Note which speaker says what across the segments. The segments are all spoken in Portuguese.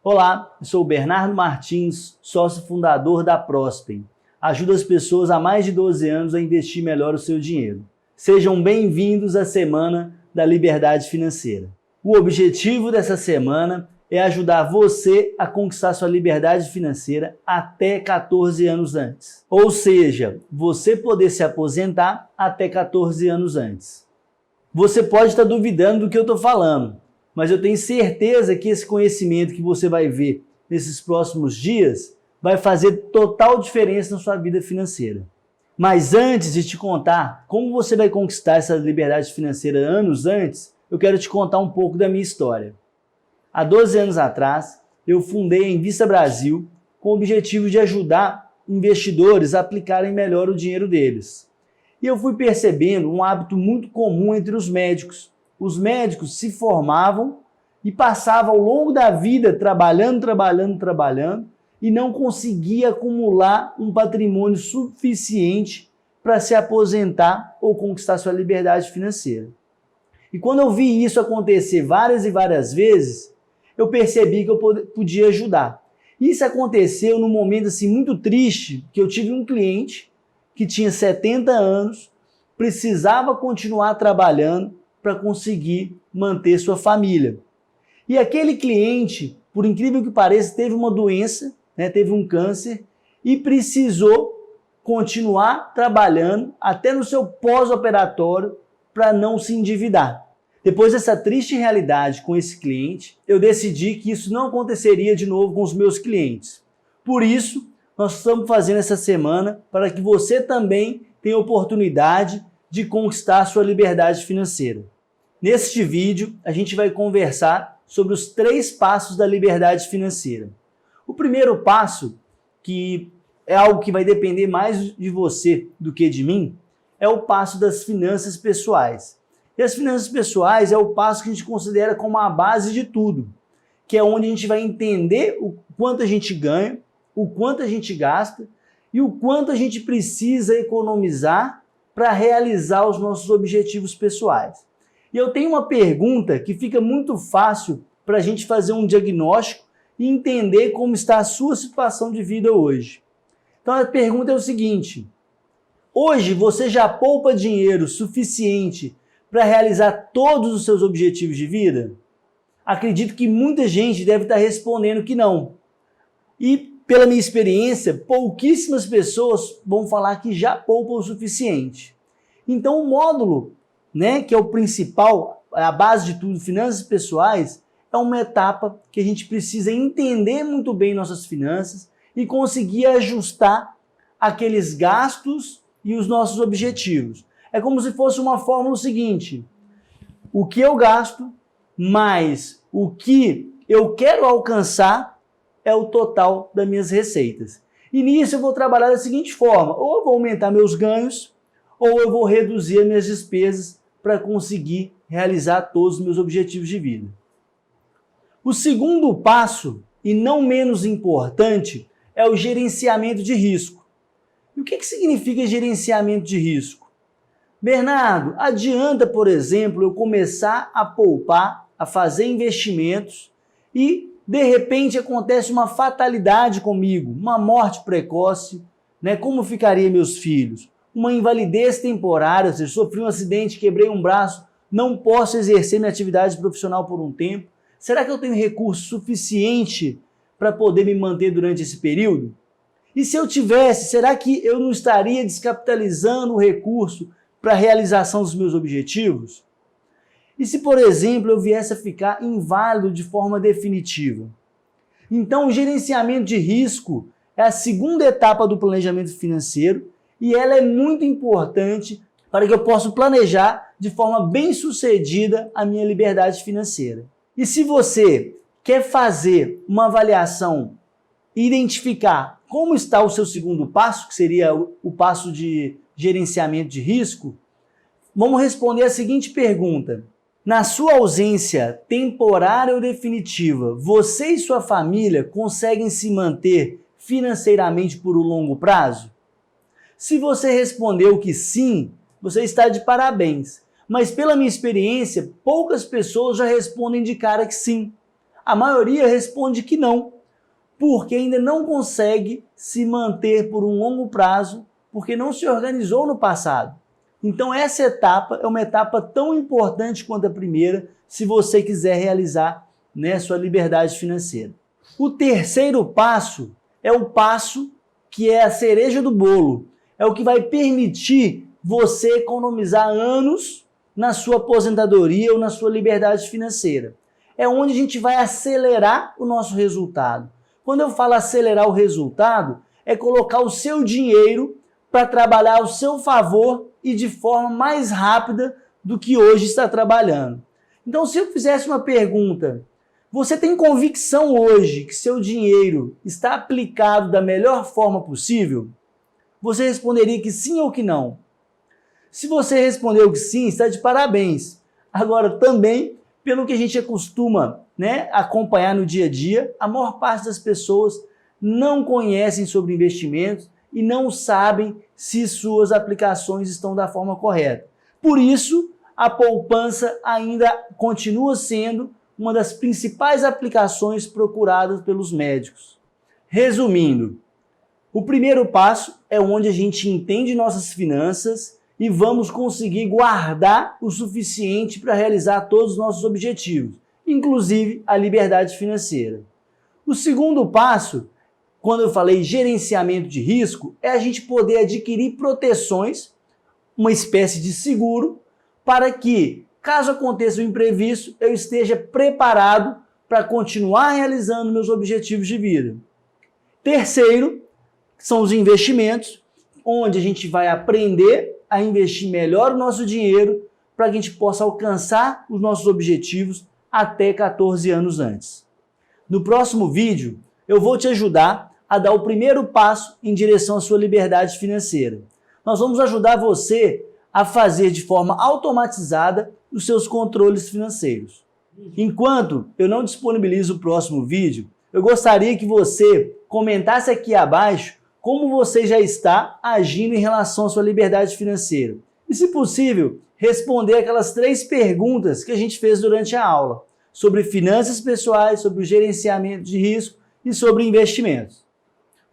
Speaker 1: Olá, eu sou o Bernardo Martins, sócio fundador da Prosper. Ajudo as pessoas há mais de 12 anos a investir melhor o seu dinheiro. Sejam bem-vindos à Semana da Liberdade Financeira. O objetivo dessa semana é ajudar você a conquistar sua liberdade financeira até 14 anos antes. Ou seja, você poder se aposentar até 14 anos antes. Você pode estar duvidando do que eu estou falando, mas eu tenho certeza que esse conhecimento que você vai ver nesses próximos dias vai fazer total diferença na sua vida financeira. Mas antes de te contar como você vai conquistar essa liberdade financeira anos antes, eu quero te contar um pouco da minha história. Há 12 anos atrás, eu fundei a Invista Brasil com o objetivo de ajudar investidores a aplicarem melhor o dinheiro deles. E eu fui percebendo um hábito muito comum entre os médicos. Os médicos se formavam e passavam ao longo da vida trabalhando e não conseguia acumular um patrimônio suficiente para se aposentar ou conquistar sua liberdade financeira. E quando eu vi isso acontecer várias e várias vezes, eu percebi que eu podia ajudar. Isso aconteceu num momento assim, muito triste, que eu tive um cliente que tinha 70 anos, precisava continuar trabalhando para conseguir manter sua família. E aquele cliente, por incrível que pareça, teve uma doença, teve um câncer e precisou continuar trabalhando até no seu pós-operatório para não se endividar. Depois dessa triste realidade com esse cliente, eu decidi que isso não aconteceria de novo com os meus clientes. Por isso, nós estamos fazendo essa semana para que você também tenha oportunidade de conquistar a sua liberdade financeira. Neste vídeo, a gente vai conversar sobre os 3 passos da liberdade financeira. O primeiro passo, que é algo que vai depender mais de você do que de mim, é o passo das finanças pessoais. E as finanças pessoais é o passo que a gente considera como a base de tudo, que é onde a gente vai entender o quanto a gente ganha, o quanto a gente gasta e o quanto a gente precisa economizar para realizar os nossos objetivos pessoais. E eu tenho uma pergunta que fica muito fácil para a gente fazer um diagnóstico e entender como está a sua situação de vida hoje. Então a pergunta é o seguinte: hoje você já poupa dinheiro suficiente para realizar todos os seus objetivos de vida? Acredito que muita gente deve estar respondendo que não. E pela minha experiência, pouquíssimas pessoas vão falar que já poupam o suficiente. Então o módulo, que é o principal, a base de tudo, finanças pessoais, é uma etapa que a gente precisa entender muito bem nossas finanças e conseguir ajustar aqueles gastos e os nossos objetivos. É como se fosse uma fórmula seguinte: o que eu gasto mais o que eu quero alcançar é o total das minhas receitas. E nisso eu vou trabalhar da seguinte forma: ou eu vou aumentar meus ganhos, ou eu vou reduzir as minhas despesas para conseguir realizar todos os meus objetivos de vida. O segundo passo, e não menos importante, é o gerenciamento de risco. E o que significa gerenciamento de risco? Bernardo, adianta, por exemplo, eu começar a poupar, a fazer investimentos e, de repente, acontece uma fatalidade comigo, uma morte precoce, como ficaria meus filhos? Uma invalidez temporária, ou seja, sofri um acidente, quebrei um braço, não posso exercer minha atividade profissional por um tempo. Será que eu tenho recurso suficiente para poder me manter durante esse período? E se eu tivesse, será que eu não estaria descapitalizando o recurso para a realização dos meus objetivos? E se, por exemplo, eu viesse a ficar inválido de forma definitiva? Então, o gerenciamento de risco é a segunda etapa do planejamento financeiro e ela é muito importante para que eu possa planejar de forma bem-sucedida a minha liberdade financeira. E se você quer fazer uma avaliação e identificar como está o seu segundo passo, que seria o passo de gerenciamento de risco, vamos responder a seguinte pergunta: na sua ausência temporária ou definitiva, você e sua família conseguem se manter financeiramente por um longo prazo? Se você respondeu que sim, você está de parabéns. Mas pela minha experiência, poucas pessoas já respondem de cara que sim. A maioria responde que não, porque ainda não consegue se manter por um longo prazo, porque não se organizou no passado. Então essa etapa é uma etapa tão importante quanto a primeira, se você quiser realizar, né, sua liberdade financeira. O terceiro passo é o passo que é a cereja do bolo. É o que vai permitir você economizar anos na sua aposentadoria ou na sua liberdade financeira. É onde a gente vai acelerar o nosso resultado. Quando eu falo acelerar o resultado, é colocar o seu dinheiro para trabalhar ao seu favor e de forma mais rápida do que hoje está trabalhando. Então, se eu fizesse uma pergunta, você tem convicção hoje que seu dinheiro está aplicado da melhor forma possível? Você responderia que sim ou que não? Se você respondeu que sim, está de parabéns. Agora, também, pelo que a gente acostuma, né, acompanhar no dia a dia, a maior parte das pessoas não conhecem sobre investimentos e não sabem se suas aplicações estão da forma correta. Por isso, a poupança ainda continua sendo uma das principais aplicações procuradas pelos médicos. Resumindo, o primeiro passo é onde a gente entende nossas finanças e vamos conseguir guardar o suficiente para realizar todos os nossos objetivos, inclusive a liberdade financeira. O segundo passo, quando eu falei gerenciamento de risco, é a gente poder adquirir proteções, uma espécie de seguro, para que, caso aconteça um imprevisto, eu esteja preparado para continuar realizando meus objetivos de vida. Terceiro, são os investimentos, onde a gente vai aprender a investir melhor o nosso dinheiro para que a gente possa alcançar os nossos objetivos até 14 anos antes. No próximo vídeo, eu vou te ajudar a dar o primeiro passo em direção à sua liberdade financeira. Nós vamos ajudar você a fazer de forma automatizada os seus controles financeiros. Enquanto eu não disponibilizo o próximo vídeo, eu gostaria que você comentasse aqui abaixo como você já está agindo em relação à sua liberdade financeira. E, se possível, responder aquelas 3 perguntas que a gente fez durante a aula, sobre finanças pessoais, sobre o gerenciamento de risco e sobre investimentos.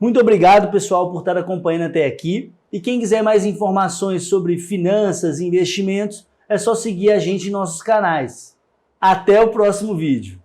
Speaker 1: Muito obrigado, pessoal, por estar acompanhando até aqui. E quem quiser mais informações sobre finanças e investimentos, é só seguir a gente em nossos canais. Até o próximo vídeo.